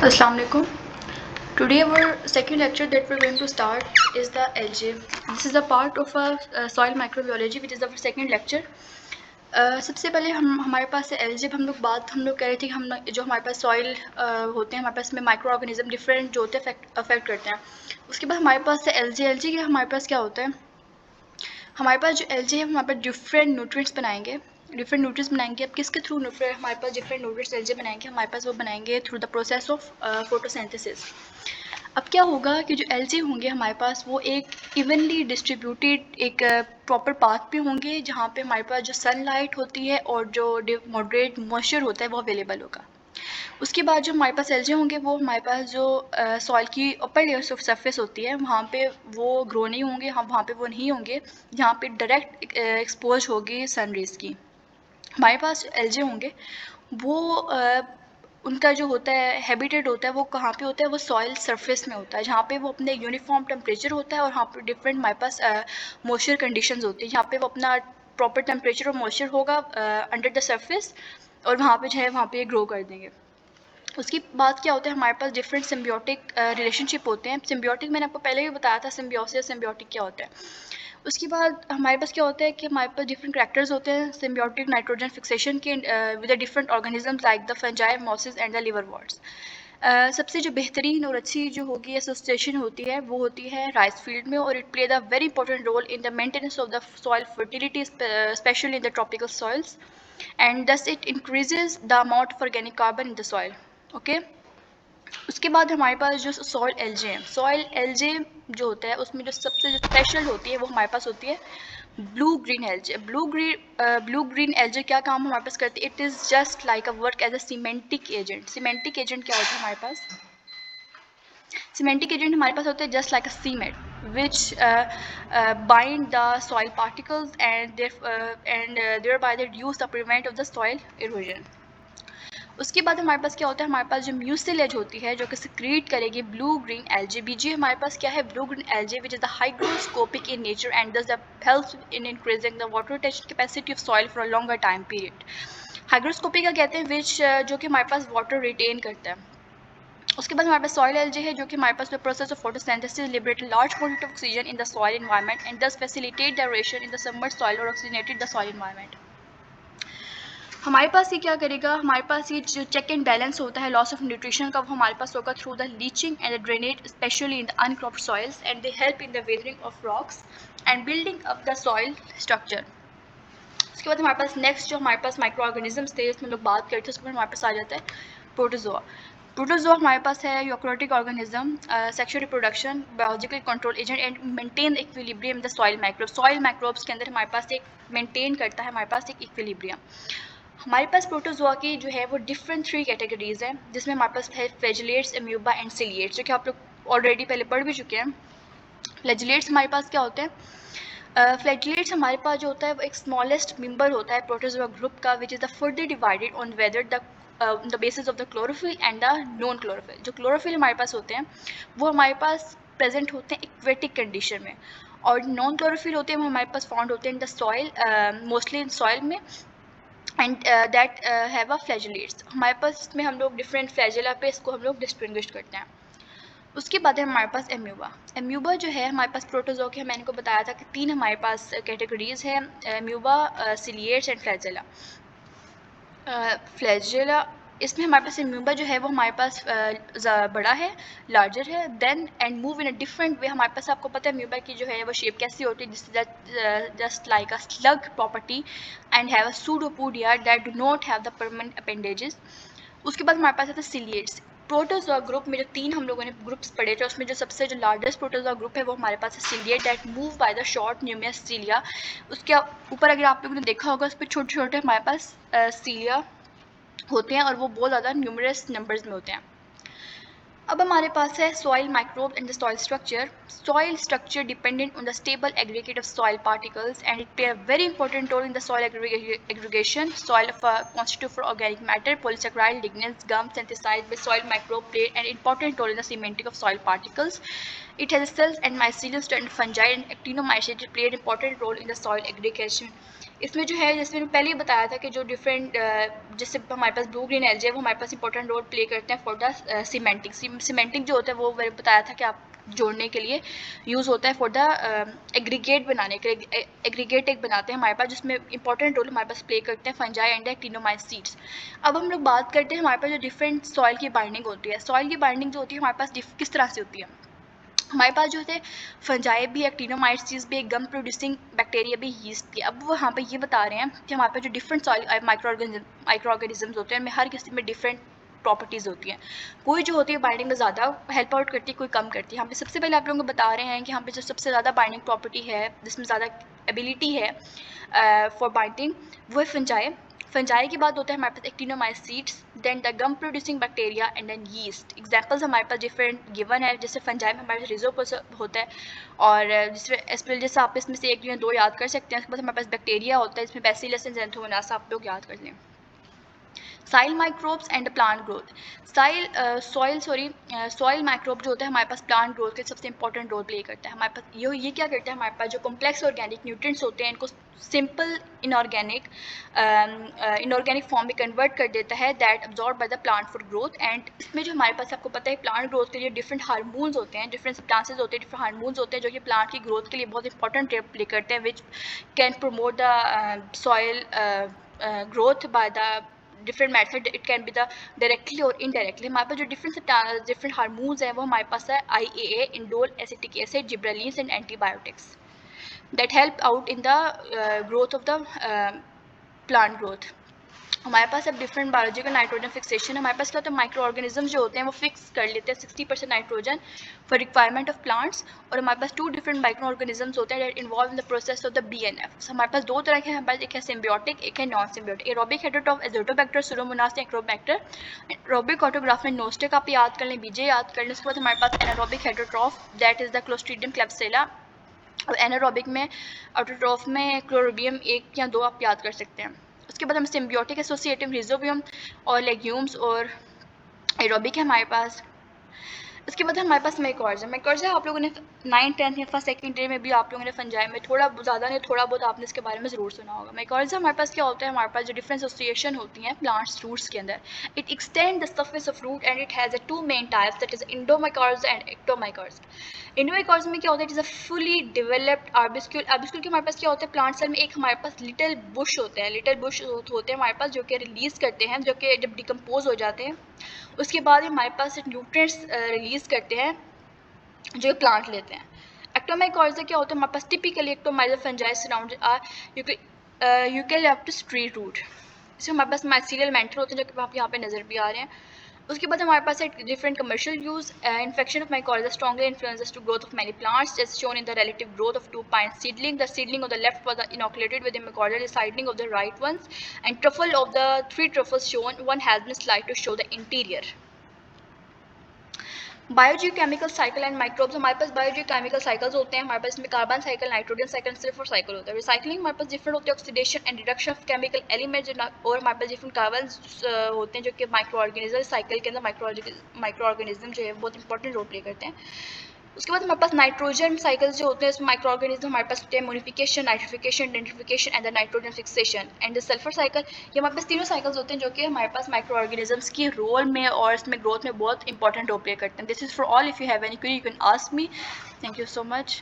Assalamu alaikum. Today our second lecture that we're going to start is the algae. This is a part of soil microbiology which is our second lecture. सबसे पहले हमारे पास LJ हम लोग कह रहे थे कि हम जो हमारे पास सॉइल होते हैं हमारे पास में माइक्रो ऑर्गेनिज्म डिफरेंट जो होते हैं अफेक्ट करते हैं. उसके बाद हमारे पास एलजे के हमारे पास क्या होता है, हमारे पास जो एलजे है हमारे पास डिफरेंट न्यूट्रिएंट्स बनाएंगे. अब किसके थ्रू हमारे पास डिफरेंट न्यूट्रिएंट्स एलजे बनाएंगे, हमारे पास वो बनाएंगे through the process of photosynthesis. अब क्या होगा कि जो एलजे होंगे हमारे पास वो एक इवनली डिस्ट्रीब्यूटेड एक प्रॉपर पाथ पे होंगे जहाँ पे हमारे पास जो सनलाइट होती है और जो मॉडरेट मॉइस्चर होता है वो अवेलेबल होगा. उसके बाद जो हमारे पास एलजे होंगे वो हमारे पास जो सॉइल की अपर लेयर्स ऑफ सरफेस होती है वहाँ पे वो ग्रो नहीं होंगे, हम वहाँ पे वो नहीं होंगे जहाँ पे डायरेक्ट एक्सपोज होगी सन रेज की. हमारे पास एलजे होंगे वो उनका जो होता है हैबिटेट होता है वो कहाँ पे होता है, वो सॉइल सरफेस में होता है जहाँ पे वो अपने यूनिफॉर्म टेम्परेचर होता है और वहाँ पे डिफरेंट हमारे पास मॉइस्चर कंडीशंस होती है जहाँ पे वो अपना प्रॉपर टेम्परेचर और मॉइस्चर होगा अंडर द सरफेस और वहाँ पे जो है वहाँ पे ग्रो कर देंगे. उसकी बात क्या होता है, हमारे पास डिफरेंट सिम्बियोटिक रिलेशनशिप होते हैं. सिम्बियोटिक मैंने आपको पहले भी बताया था सिम्बियोसिस सिम्बियोटिक क्या होता है. उसके बाद हमारे पास क्या होता है कि हमारे पास डिफरेंट करैक्टर्स होते हैं सिम्बियोटिक नाइट्रोजन फिक्सेशन के with different organisms like the fungi mosses and the liverworts. सबसे जो बेहतरीन और अच्छी जो होगी एसोसिएशन होती है वो होती है राइस फील्ड में और it play the very important role in the maintenance of the soil fertility specially in the tropical soils and thus it increases the amount of organic carbon in the soil. Okay. उसके बाद हमारे पास जो soil LJ है, soil LJ जो होता है उसमें जो सबसे जो स्पेशल होती है वो हमारे पास होती है blue green algae. Blue green algae क्या काम हमारे पास करती है, it is just like a work as a cementic agent. Cementic agent क्या होता है हमारे पास, सीमेंटिक एजेंट हमारे पास होते हैं just like a cement which bind the soil particles and thereby they reduce the prevent of the soil erosion. उसके बाद हमारे पास क्या होता है, हमारे पास जो म्यूसिलेज होती है जो कि सिक्रीट करेगी ब्लू ग्रीन एलजे. बीजी हमारे पास क्या है, blue green algae which is the hygroscopic in nature and thus the helps in increasing the water retention capacity of soil for a longer time period. Hygroscopic का कहते हैं विच जो कि हमारे पास वाटर रिटेन करता है. उसके बाद हमारे पास सॉइल एलजे है जो कि हमारे पास process of photosynthesis liberate large quantity of oxygen in the soil environment and thus facilitate the aeration in the submerged soil और ऑक्सीजनेटेड द सॉइल एनवायरनमेंट. हमारे पास ये क्या करेगा, हमारे पास ये जो चेक एंड बैलेंस होता है लॉस ऑफ न्यूट्रिशन का वो हमारे पास होगा through the leaching and the drainage specially in the uncropped soils and they help in the weathering of rocks and building up the soil structure. उसके बाद हमारे पास नेक्स्ट जो हमारे पास माइक्रो ऑर्गेनिजम्स थे इसमें लोग बात करते हैं उसके बाद हमारे पास आ जाता है प्रोटोजोआ. प्रोटोजोआ हमारे पास है eukaryotic organism, sexual reproduction, biological control agent and maintain equilibrium the soil microbes. Soil microbes के अंदर हमारे पास एक मेंटेन करता है हमारे पास एक इक्विलिब्रियम. हमारे पास प्रोटोजोआ की जो है वो डिफरेंट 3 कैटेगरीज हैं जिसमें हमारे पास है फ्लैजिलेट्स, अम्यूबा एंड सिलिएट्स जो कि आप लोग ऑलरेडी पहले पढ़ भी चुके हैं. फ्लैजिलेट्स हमारे पास क्या होते हैं, फ्लैजिलेट्स हमारे पास जो होता है वो एक स्मॉलेस्ट मेंबर होता है प्रोटोजोआ ग्रुप का which is the further divided on whether the basis of the chlorophyll and the non chlorophyll. जो क्लोरोफिल हमारे पास होते हैं वो हमारे पास प्रेजेंट होते हैं इक्वेटिक कंडीशन में और नॉन क्लोरोफिल होते हैं वो हमारे पास फाउंड होते हैं इन the soil, mostly in soil में and that have a flagellates. हमारे पास इसमें हम लोग डिफरेंट फ्लैजिला पे इसको हम लोग डिस्टिंग्विश करते हैं. उसके बाद है हमारे पास एम्यूबा. एम्यूबा जो है हमारे पास प्रोटोजोआ के मैंने को बताया था कि 3 हमारे पास कैटेगरीज हैं, एम्यूबा, सिलिएट्स एंड फ्लैजिला. फ्लैजिला इसमें हमारे पास एम्यूबा जो है वो हमारे पास बड़ा है, लार्जर है then and move in a different way. हमारे पास आपको पता है एम्यूबा की जो है वो शेप कैसी होती है, this just like a slug property and have a pseudopodia that do not have the permanent appendages. उसके बाद हमारे पास आता है सिलिएट्स. प्रोटोजोआ ग्रुप में जो 3 हम लोगों ने ग्रुप्स पढ़े थे उसमें जो सबसे जो लार्जेस्ट प्रोटोजोआ ग्रुप है वो हमारे पास है ciliate that move by the short numerous cilia. उसके ऊपर अगर आप लोगों ने देखा होगा उस पर छोटे छोटे हमारे पास सीलिया होते हैं और वो बहुत ज़्यादा न्यूमरस नंबर्स में होते हैं. अब हमारे पास है soil microbe and the soil structure. Soil structure dependent on the stable aggregate of soil particles and it play a very important role in the soil aggregation. Soil constitute for organic matter, polysaccharide, lignins, gum synthesized by soil microbe play an important role in the cementing of soil particles. It has cells and mycelium and fungi and actinomycetes play an important role in the soil aggregation. इसमें जो है जैसे मैंने पहले ही बताया था कि जो डिफरेंट जैसे हमारे पास ब्लू ग्रीन एलजे वो हमारे पास इंपॉर्टेंट रोल प्ले करते हैं फॉर द सीमेंटिंग जो होता है वो मैंने बताया था कि आप जोड़ने के लिए यूज़ होता है फॉर द एग्रीगेट बनाने के लिए। एग्रीगेट एक बनाते हैं हमारे पास जिसमें इंपॉर्टेंट रोल हमारे पास प्ले करते हैं फंजाई एंड एक्टिनोमाइड सीड्स। अब हम लोग बात करते हैं हमारे पास जो डिफरेंट सॉइल की बाइंडिंग होती है। सॉइल की बाइंडिंग जो होती है हमारे पास किस तरह से होती है, हमारे पास जो थे फंजाई भी, एक्टिनोमाइट्स भी, गम प्रोड्यूसिंग बैक्टीरिया भी, यीस्ट भी। अब वो यहाँ पे ये बता रहे हैं कि हमारे पास जो डिफरेंट सॉइल माइक्रो ऑर्गेनिजम्स होते हैं उनमें हर किसी में डिफरेंट प्रॉपर्टीज़ होती हैं। कोई जो होती है बाइंडिंग में ज़्यादा हेल्प आउट करती है, कोई कम करती है। यहाँ पे सबसे पहले आप लोगों को बता रहे हैं कि यहाँ पे जो सबसे ज़्यादा बाइंडिंग प्रॉपर्टी है, जिसमें ज़्यादा एबिलिटी है फॉर बाइंडिंग, वो है फंजाई। फंजाई के बाद होता है हमारे पास actinomycetes, then the gum producing bacteria and then yeast. Examples हमारे पास डिफरेंट गिवन है, जैसे फंजाई में हमारे पास रिजोपोस होता है, और जैसे आप इसमें से एक या दो याद कर सकते हैं। उसके बाद हमारे पास बैक्टीरिया होता है, इसमें बैसिलस एंड ज़ैंथोमोनास आप लोग याद कर लें। Soil microbes and plant growth. Soil microbe जो होता है हमारे पास प्लांट ग्रोथ के सबसे इंपॉर्टेंट रोल प्ले करता है। हमारे पास ये क्या करता है, हमारे पास जो कॉम्प्लेक्स ऑर्गेनिक न्यूट्रिएंट्स होते हैं इनको सिंपल इनऑर्गेनिक फॉर्म में कन्वर्ट कर देता है, that absorb by the plant for growth. And इसमें जो हमारे पास आपको पता है प्लांट ग्रोथ के लिए डिफरेंट हार्मोन्स होते हैं, डिफरेंट सब्सटेंसेस होते हैं, डिफरेंट हार्मोन्स होते हैं जो कि प्लांट की ग्रोथ के लिए बहुत इंपॉर्टेंट रोल प्ले करते हैं, which can promote the soil growth by the different method. It can be the directly और इनडायरेक्टली। हमारे पास जो डिफरेंट हार्मोन्स हैं वो हमारे पास है IAA, indole acetic acid, gibberellins and antibiotics, that help out in the growth of the plant growth. हमारे पास अब डिफरेंट बायोलॉजिकल नाइट्रोजन फिक्सेशन है। हमारे पास क्या होता है, माइक्रो ऑर्गेनिजम्स जो होते हैं वो फिक्स कर लेते हैं 60% nitrogen for requirement of plants. और हमारे पास 2 डिफरेंट माइक्रो ऑर्गेनिजम्स होते हैं that involve in the process of the BNF। हमारे पास 2 तरह के हैं, हमारे पास एक है सिम्बियोटिक, एक है non symbiotic. Aerobic heterotroph Azotobacter, Pseudomonas, Aerobacter. Aerobic autotroph में नोस्टिक आप याद कर लें, बीजे याद कर लें। उसके बाद हमारे पास anaerobic heterotroph that is the Clostridium Klebsiella. और एनारोबिक में ऑटोट्रॉफ में क्लोरोबियम 1 या 2 आप याद कर सकते हैं। उसके बाद हम सिम्बियोटिक एसोसिएटिव रिजोबियम और लेग्यूम्स और एरोबिक है हमारे पास। उसके बाद हमारे पास मैकॉर्जा आप लोगों ने 9th 10th या फर्स्ट सेकेंड ईयर में भी आप लोगों ने फंजाई में थोड़ा ज़्यादा नहीं थोड़ा बहुत आपने इसके बारे में ज़रूर सुना होगा। मैकॉर्जा हमारे पास क्या होता है, हमारे पास जो डिफरेंट एसोसिएशन होती हैं प्लांट्स रूट्स के अंदर, it extend the surface of root and it has a 2 main types, that is endomycorrhiza and ectomycorrhiza. Endomycorrhiza में क्या होता है, it is a fully developed arbuscule. Arbuscule के हमारे पास क्या होता है, प्लांट सेल में एक हमारे पास लिटिल बुश होते हैं, होते हैं हमारे पास जो कि रिलीज़ करते हैं, जो कि जब डिकम्पोज हो जाते हैं उसके बाद हमारे पास न्यूट्रिएंट्स रिलीज़ करते हैं जो प्लांट लेते हैं। एक्टोमाइकॉर्जा क्या होता है, हमारे पास typically ectomycorrhiza fungi surround eucalyptus tree root. इसमें हमारे पास माइसीलियल मेंटर होते हैं जो कि आप यहाँ पे नज़र भी आ रहे हैं। उसके बाद हमारे पास है different commercial use. Infection of mycorrhiza strongly influences to growth of many plants, as shown in the relative growth of 2 pine seedling. The seedling of the left was inoculated with the mycorrhizal, the seedling of the right ones, and truffle of the 3 truffles shown, one has been sliced to show the interior. Biogeochemical cycle and microbes. हमारे पास biogeochemical cycles होते हैं, हमारे पास इसमें carbon cycle, nitrogen cycle, sulphur cycle होता है। Recycling हमारे पास different होते हैं, oxidation and reduction of chemical elements, और हमारे पास डिफरेंट कार्बन होते हैं जो कि माइक्रो ऑर्गेनिज्म साइकिल के अंदर माइक्रो ऑर्गेनिज्म जो है बहुत इंपॉर्टेंट रोल प्ले करते हैं। उसके बाद हमारे पास नाइट्रोजन साइकिल्स जो होते हैं, इसमें माइक्रो ऑर्गेनिज्म हमारे पास होते हैं ammonification, nitrification, denitrification and the nitrogen fixation and the sulphur cycle. ये हमारे पास तीनों साइकिल्स होते हैं जो कि हमारे पास माइक्रो ऑर्गेनिजम्स की रोल में और इसमें ग्रोथ में बहुत इंपॉर्टेंट रोल प्ले करते हैं। This is for all, if you have any query you can ask me. Thank you so much.